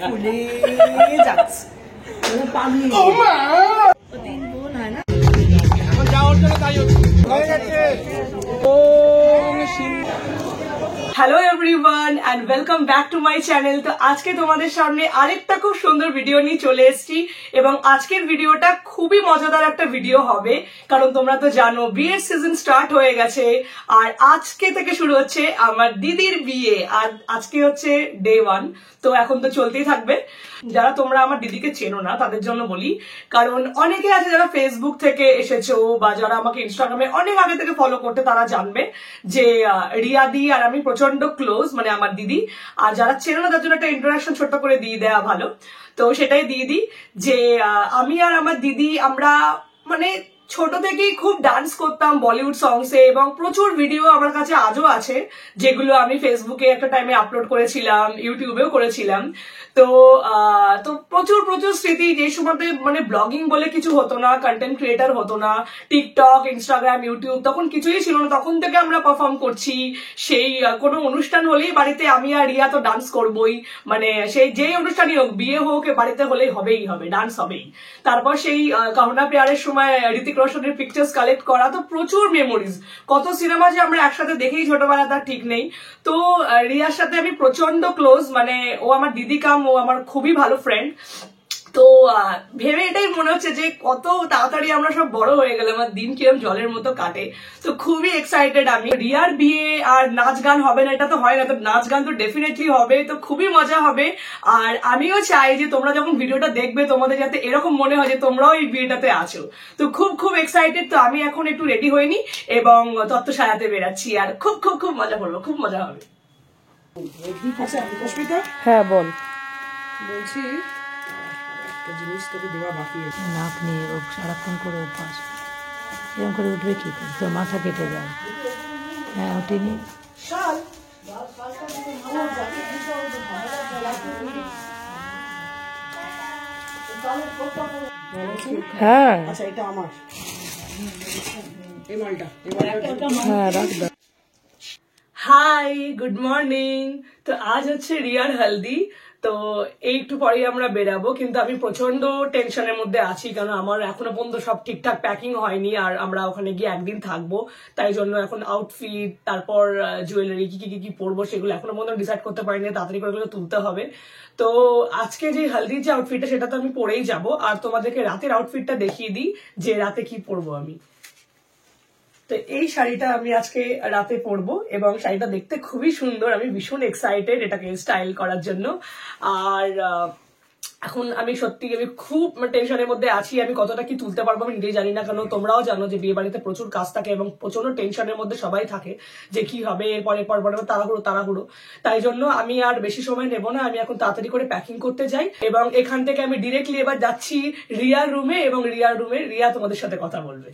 ফুলে যাচ্ছে পালিয়ে দিন বোন হয় না এখন যাওয়ার জন্য তাই হয়ে গেছে। Hello everyone and welcome back to my channel. তো আজকে তোমাদের সামনে আরেকটা খুব সুন্দর ভিডিও নিয়ে চলে এসেছি এবং আজকের ভিডিওটা খুবই মজাদার একটা ভিডিও হবে, কারণ তোমরা তো জানো বিয়ের সিজন স্টার্ট হয়ে গেছে আর আজকে থেকে শুরু হচ্ছে আমার দিদির বিয়ে। আর আজকে হচ্ছে ডে 1, তো এখন তো চলতেই থাকবে। যারা তোমরা আমার দিদিকে চেনো না তাদের জন্য বলি, কারণ অনেকে আছে যারা ফেসবুক থেকে এসেছো বা যারা আমাকে ইনস্টাগ্রামে অনেক আগে থেকে ফলো করতে তারা জানবে যে রিয়াদি আর আমি প্রচন্ড ক্লোজ, মানে আমার দিদি। আর যারা চেনো না তার জন্য একটা ইন্ট্রোডাকশন ছোট্ট করে দিয়ে দেওয়া ভালো, তো সেটাই দিয়ে দিই যে আমি আর আমার দিদি আমরা মানে ছোট থেকেই খুব ডান্স করতাম বলিউড সংসে এবং প্রচুর ভিডিও আমার কাছে আজও আছে যেগুলো আমি ফেসবুকে একটা টাইমে আপলোড করেছিলাম, ইউটিউবেও করেছিলাম। তো প্রচুর প্রচুর স্মৃতি, যে সময় মানে ব্লগিং বলে কিছু হতো না, কন্টেন্ট ক্রিয়েটার হতো না, টিকটক, ইনস্টাগ্রাম, ইউটিউব তখন কিছুই ছিল না। তখন থেকে আমরা পারফর্ম করছি, সেই কোনো অনুষ্ঠান হলেই বাড়িতে আমি আর রিয়া তো ডান্স করবই, মানে সেই যেই অনুষ্ঠানই হোক, বিয়ে হোক বাড়িতে হলেই হবেই হবে, ডান্স হবেই। তারপর সেই কাহুনা প্যারের সময় ঋতিক রোশনের পিকচার্স কালেক্ট করা, তো প্রচুর মেমোরিজ। কত সিনেমা যে আমরা একসাথে দেখেই ছোটবেলা তার ঠিক নেই। তো রিয়ার সাথে আমি প্রচন্ড ক্লোজ, মানে ও আমার দিদি কাম, ও আমার খুবই ভালো ফ্রেন্ড। তো ভেবে এটাই মনে হচ্ছে যে কত তাড়াতাড়ি আমরা সব বড় হয়ে গেলাম, আমার দিন কিরম জলের মতো কাটে। তো খুবই এক্সাইটেড আমি। রিয়ার বিয়ে আর নাচ গান হবে না এটা তো হয় না, তো নাচ গান তো ডেফিনেটলি হবে, তো খুবই মজা হবে। আর আমিও চাই যে তোমরা যখন ভিডিওটা দেখবে তোমাদের যাতে এরকম মনে হয় যে তোমরাও এই বিয়েটাতে আছো। তো খুব খুব এক্সাইটেড। তো আমি এখন একটু রেডি হইনি এবং তত্ত্ব সাজাতে বেরাচ্ছি, আর খুব খুব খুব মজা করবো, খুব মজা হবে। হ্যাঁ বল। বলছি জিনিস তোকে দেওয়া বাকি আছে না, আপনি সারাক্ষণ করে অভ্যাস এরকম করে উঠবে কি করে, তোর মাথা কেটে যায়। হ্যাঁ উঠিনি হ্যাঁ। আচ্ছা এটা আমার এই মালটা, হ্যাঁ রাখ দাও। Hi, good morning. তো আজ হচ্ছে রিয়ার হলদি, তো এই একটু পরেই আমরা বেরাবো, কিন্তু আমি প্রচন্ড টেনশনের মধ্যে আছি কারণ আমার এখনো পর্যন্ত সব ঠিকঠাক প্যাকিং হয়নি আর আমরা ওখানে গিয়ে একদিন থাকবো, তাই জন্য এখন আউটফিট, তারপর জুয়েলারি কি কি কি পরবো সেগুলো এখনো পর্যন্ত ডিসাইড করতে পারিনি, তাড়াতাড়ি করে তুলতে হবে। তো আজকে যে হলদির যে আউটফিটটা সেটা তো আমি পরেই যাব, আর তোমাদেরকে রাতের আউটফিটটা দেখিয়ে দিই যে রাতে কি পরবো আমি। তো এই শাড়িটা আমি আজকে রাতে পরবো এবং শাড়িটা দেখতে খুবই সুন্দর, আমি ভীষণ এক্সাইটেড এটাকে স্টাইল করার জন্য। আর এখন আমি সত্যি আমি খুব টেনশনের মধ্যে আছি, আমি কতটা কি তুলতে পারবো আমি নিজেই জানি না, কারণ তোমরাও জানো যে বিয়ে বাড়িতে প্রচুর কাজ থাকে এবং প্রচন্ড টেনশনের মধ্যে সবাই থাকে যে কি হবে এরপরে তাড়াহুড়ো। তাই জন্য আমি আর বেশি সময় নেব না, আমি এখন তাড়াতাড়ি করে প্যাকিং করতে যাই এবং এখান থেকে আমি ডিরেক্টলি এবার যাচ্ছি রিয়ার রুমে এবং রিয়ার রুমে রিয়া তোমাদের সাথে কথা বলবে।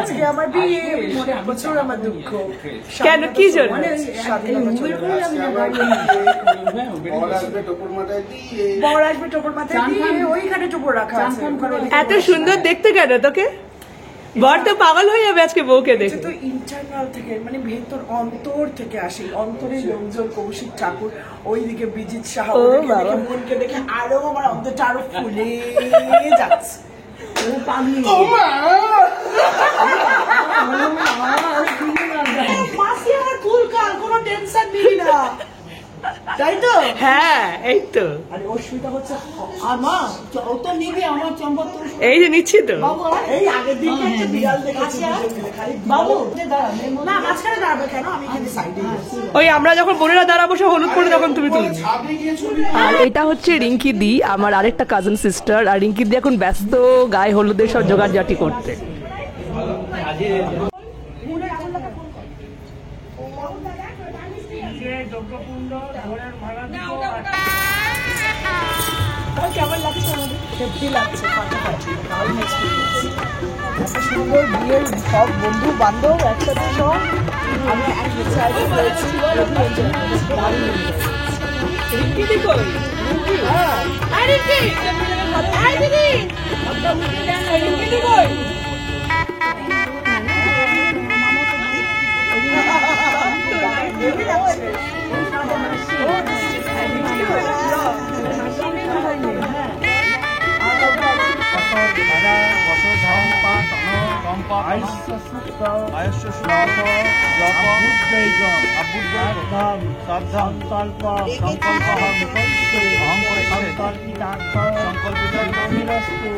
আজকে আমার বিয়ে, প্রচুর আমার দুঃখ। কেন, কি জন্য? বর আসবে টোপর মাথায় দিয়ে, ওইখানে টোপর রাখা আছে। এত সুন্দর দেখতে কেন তোকে? বর তো পাগল হয়ে যাবে আজকে বউকে দেখে। তো ইন্টারনাল থেকে, মানে ভেতর অন্তর থেকে আসে, অন্তরের লোকজন, কৌশিক ঠাকুর, ওইদিকে বিজিৎ শাহ, মনকে দেখে আরো আমার অন্তরটা আরো ফুলে যাচ্ছে। তাই তো? হ্যাঁ এই তো। আর অস্মিতা হচ্ছে আমার তো নিবি, আমার চম্পক এই যে নিচ্ছি তো। এই আগের দিন একটা বিড়াল দেখেছি, বাবু না মাঝখানে দাঁড়াবে কেন, আমি এখানে সাইডে। ওই আমরা যখন বোনেরা দাঁড়াবো সব হলুদ করে তখন তুমি তুলবে। আর এটা হচ্ছে রিঙ্কি দি, আমার আরেকটা কাজিন সিস্টার। আর রিঙ্কি দি এখন ব্যস্ত গায়ে হলুদের সব জোগাড় জাটি করতে। কেমন লাগছে? সত্যি লাগছে, একটা সুন্দর বিয়ের সব বন্ধু বান্ধব একসাথে, সব আমি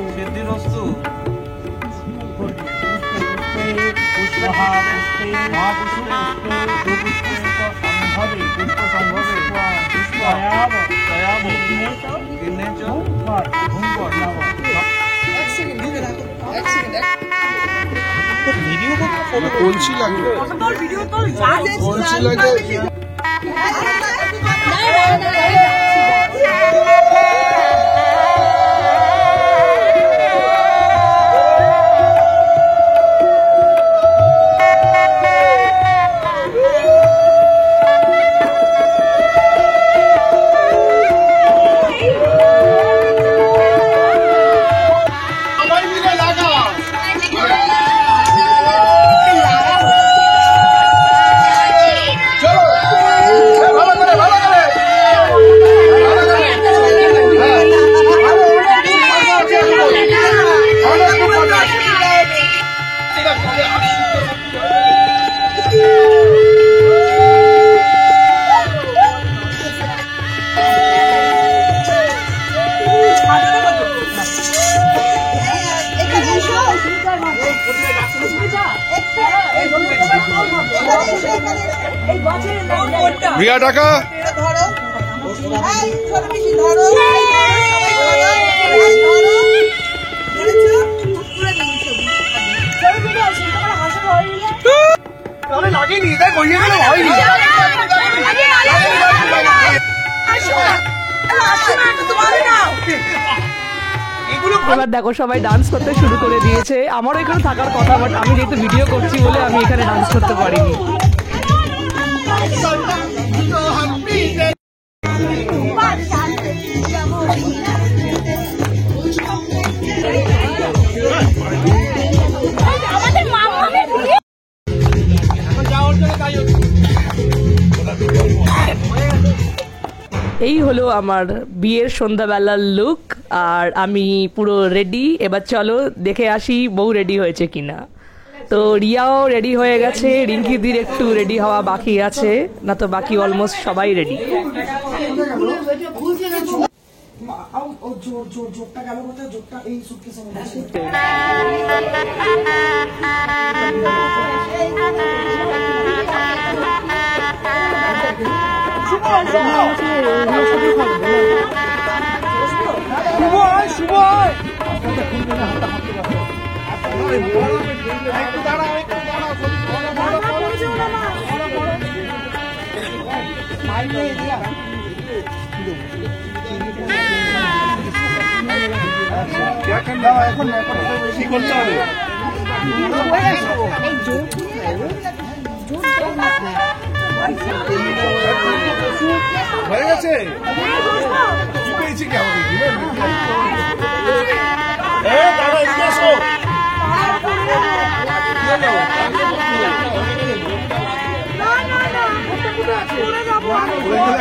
সিদ্ধিরস্তু কলসি লাগবে কলসি লাগে রিয়া টাকা লাগেনি তাই গড়িয়ে গেলে হয়নি। এবার দেখো সবাই ডান্স করতে শুরু করে দিয়েছে। আমারও এখানে থাকার কথা, বাট আমি যেহেতু ভিডিও করছি বলে আমি এখানে ডান্স করতে পারিনি। এই হলো আমার বিয়ের সন্ধ্যাবেলার লুক, আর আমি পুরো রেডি। এবার চলো দেখে আসি বউ রেডি হয়েছে কিনা। তো রিয়াও রেডি হয়ে গেছে, রিঙ্কিদির একটু রেডি হওয়া বাকি আছে, না তো বাকি অলমোস্ট সবাই রেডি। এখন কি করতে হবে? হয়ে গেছে পেয়েছি কি আমাকে দাদা এদিকে আসো।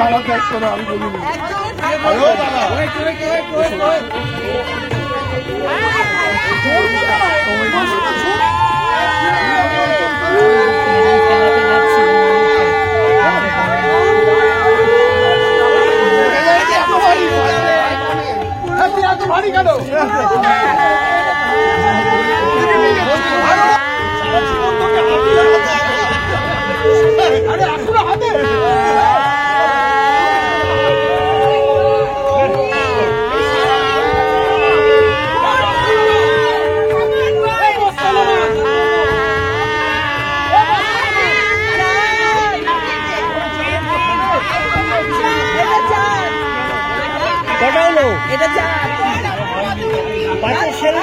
আমার দায়িত্ব না, আমি বলিনি। ভারী কেন এটা যা পাঁচের সেরা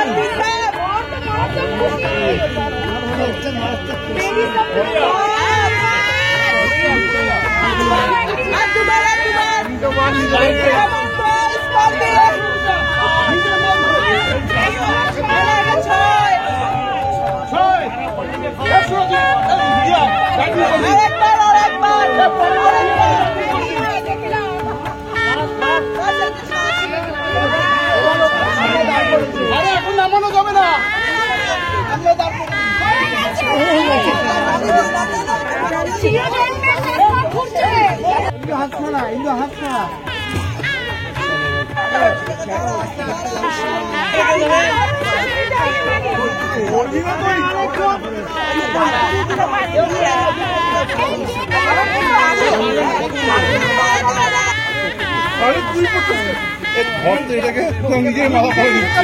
এখন নামানো যাবে না। এটাকে নিজের মাথা করে দিচ্ছে।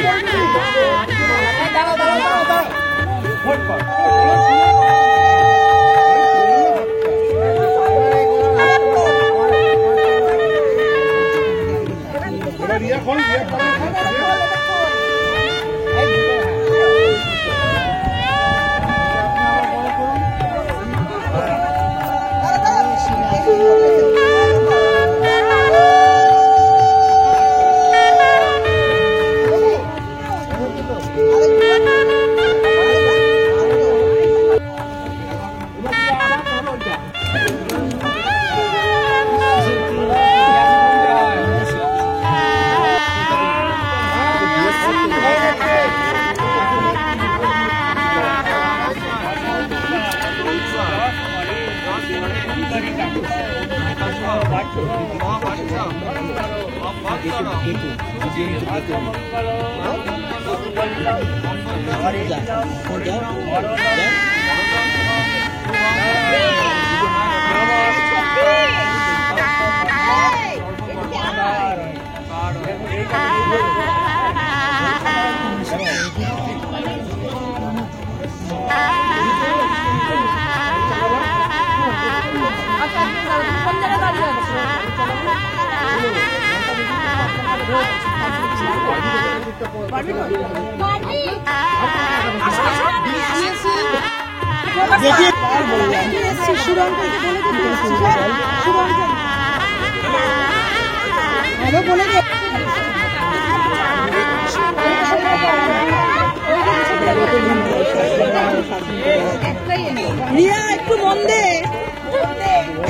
রিয়া একটু মন দে,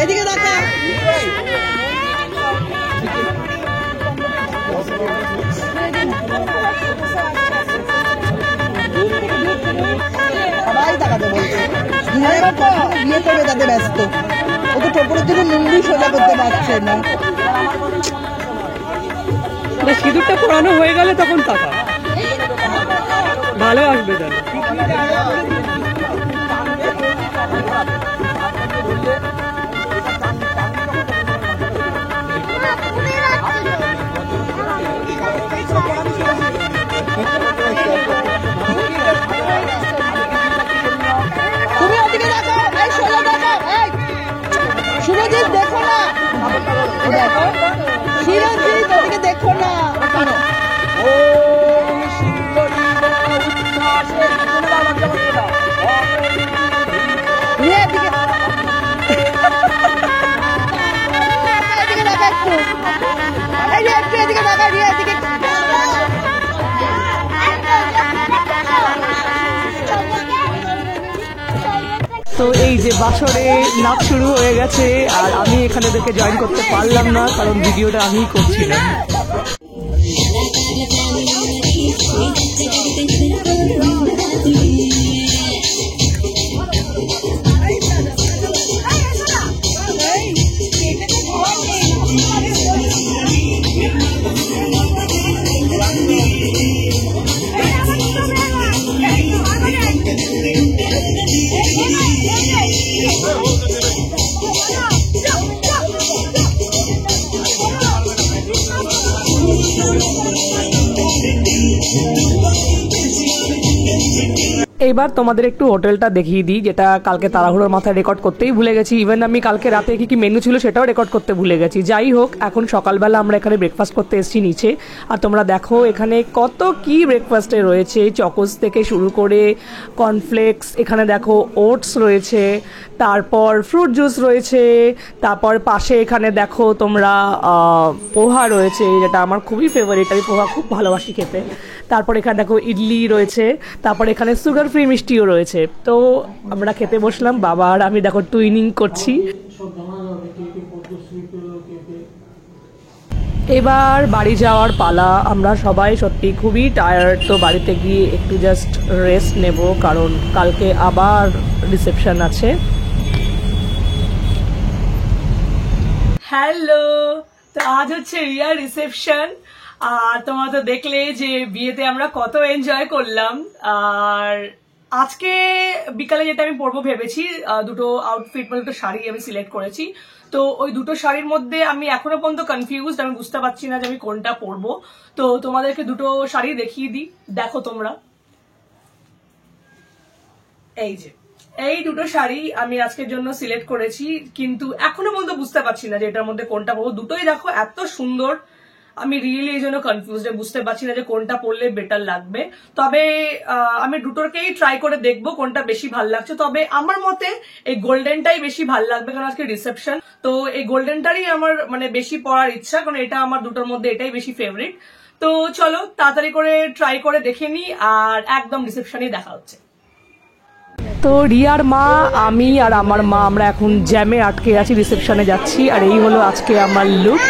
এদিকে দেখা। সবাই তাকাতে বলছে বিয়ে করবে, তাদের ব্যস্ত। ও তো টোপরের জন্য মুন্ডি সোজা করতে পারছে না। সিঁদুরটা পরানো হয়ে গেলে তখন টাকা ভালো আসবে। তাহলে তুমি ওদিকে দেখো, এই সোজা দেখো, এই সুরজিৎ দেখো না, দেখো সুরজিৎ ওদিকে দেখো না। তো এই যে বাসরে নাচ শুরু হয়ে গেছে, আর আমি এখানে দেখে জয়েন করতে পারলাম না কারণ ভিডিওটা আমিই করছিলাম। এইবার তোমাদের একটু হোটেলটা দেখিয়ে দিই, যেটা কালকে তাড়াহুড়োর মাথায় রেকর্ড করতেই ভুলে গেছি। ইভেন আমি কালকে রাতে কি মেনু ছিল সেটাও রেকর্ড করতে ভুলে গেছি। যাই হোক, এখন সকালবেলা আমরা এখানে ব্রেকফাস্ট করতে এসেছি নিচে, আর তোমরা দেখো এখানে কত কি ব্রেকফাস্টে রয়েছে, চকোস থেকে শুরু করে কর্নফ্লেক্স, এখানে দেখো ওটস রয়েছে, তারপর ফ্রুট জুস রয়েছে, তারপর পাশে এখানে দেখো তোমরা পোহা রয়েছে, যেটা আমার খুবই ফেভারিট, আমি পোহা খুব ভালোবাসি খেতে। তারপর এখানে দেখো ইডলি রয়েছে, তারপর এখানে সুগার ফ্রি মিষ্টিও রয়েছে। তো আমরা খেতে বসলাম, বাবা আর আমি দেখো টুইনিং করছি। এবার বাড়ি যাওয়ার পালা। আমরা সবাই সত্যি খুবই টায়ার্ড, তো বাড়িতে গিয়ে একটু জাস্ট রেস্ট নেব, কারণ কালকে আবার রিসেপশন আছে। হ্যালো, তো আজ হচ্ছে রিয়ার রিসেপশন। আর তোমরা তো দেখলে যে বিয়েতে আমরা কত এনজয় করলাম। আর আজকে বিকালে যেটা আমি পরবো ভেবেছি, দুটো আউটফিট মানে দুটো শাড়ি আমি সিলেক্ট করেছি। তো ওই দুটো শাড়ির মধ্যে আমি এখনো পর্যন্ত কনফিউজড, আমি বুঝতে পারছি না যে আমি কোনটা পরবো। তো তোমাদেরকে দুটো শাড়ি দেখিয়ে দিই, দেখো তোমরা। এই যে এই দুটো শাড়ি আমি আজকের জন্য সিলেক্ট করেছি, কিন্তু এখনো পর্যন্ত বুঝতে পারছি না যে এটার মধ্যে কোনটা পরবো। দুটোই দেখো এত সুন্দর, আমি রিয়েলি এই জন্য কনফিউজ, বুঝতে পারছি না যে কোনটা পরলে বেটার লাগবে। তবে আমি দুটোকেই ট্রাই করে দেখবো কোনটা বেশি ভাল লাগছে। তবে আমার মতে এই গোল্ডেনটাই বেশি ভাল লাগবে, কারণ আজকে রিসেপশন, তো এই গোল্ডেনটারই আমার মানে বেশি পরার ইচ্ছা, কারণ এটা আমার দুটোর মধ্যে এটাই বেশি ফেভারিট। তো চলো তাড়াতাড়ি করে ট্রাই করে দেখে নিই, আর একদম রিসেপশনেই দেখা হচ্ছে। তো রিয়ার মা, আমি আর আমার মা আমরা এখন জ্যামে আটকে আছি, রিসেপশনে যাচ্ছি। আর এই হলো আজকে আমার লুক।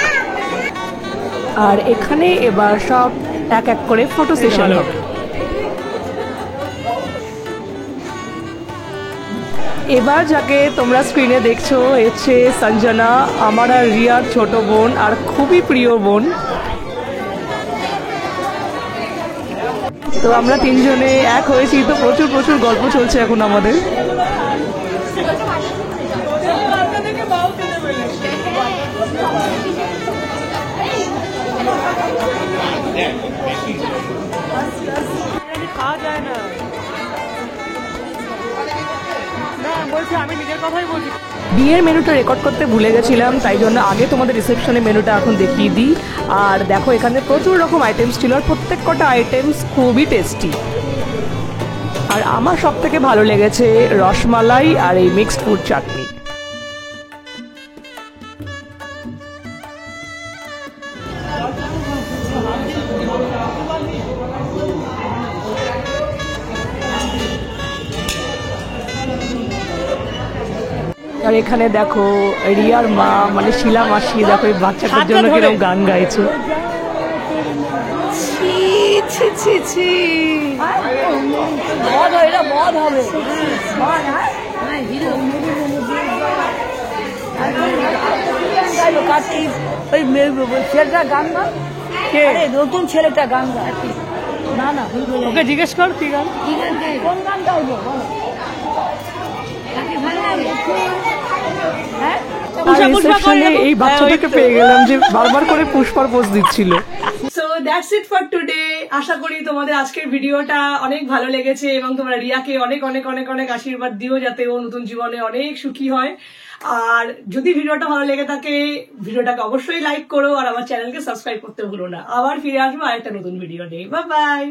আর এখানে এবার সব এক এক করে ফটো সেশন হবে। এবার যাকে তোমরা স্ক্রিনে দেখছো হচ্ছে সঞ্জনা, আমার আর রিয়ার ছোট বোন আর খুবই প্রিয় বোন। তো আমরা তিনজনে এক হয়েছি, তো প্রচুর প্রচুর গল্প চলছে এখন আমাদের। খাওয়া যায় না, বলছি আমি নিজের কথাই বলছি। বিয়ের মেনুটা রেকর্ড করতে ভুলে গেছিলাম, তাই জন্য আগে তোমাদের রিসেপশনের মেনুটা এখন দেখিয়ে দিই। আর দেখো এখানে প্রচুর রকম আইটেমস ছিল, আর প্রত্যেক কটা আইটেমস খুবই টেস্টি। আর আমার সব থেকে ভালো লেগেছে রসমালাই আর এই মিক্সড ফ্রুট চাটনি। আর এখানে দেখো রিয়ার মা মানে শিলা মাসি, দেখো এই বাচ্চাটার জন্য কিরকম গান গাইছে। ছেলেটা গান গা, নতুন ছেলেটা গান গা। না না, ওকে জিজ্ঞেস কর কি গান, কোন গান গাইবো বলো। এই বাচ্চাটাকে পেয়ে গেলাম যে বারবার করে পুষ্পার পোজ দিচ্ছিল। So that's it for today. আশা করি তোমাদের আজকের ভিডিওটা অনেক ভালো লেগেছে এবং তোমরা রিয়াকে অনেক অনেক অনেক অনেক আশীর্বাদ দিও যাতে ও নতুন জীবনে অনেক সুখী হয়। আর যদি ভিডিওটা ভালো লেগে থাকে ভিডিওটাকে অবশ্যই লাইক করো, আর আমার চ্যানেলকে সাবস্ক্রাইব করতে ভুলো না। আবার ফিরে আসবো আরেকটা নতুন ভিডিও নিয়ে। Bye bye.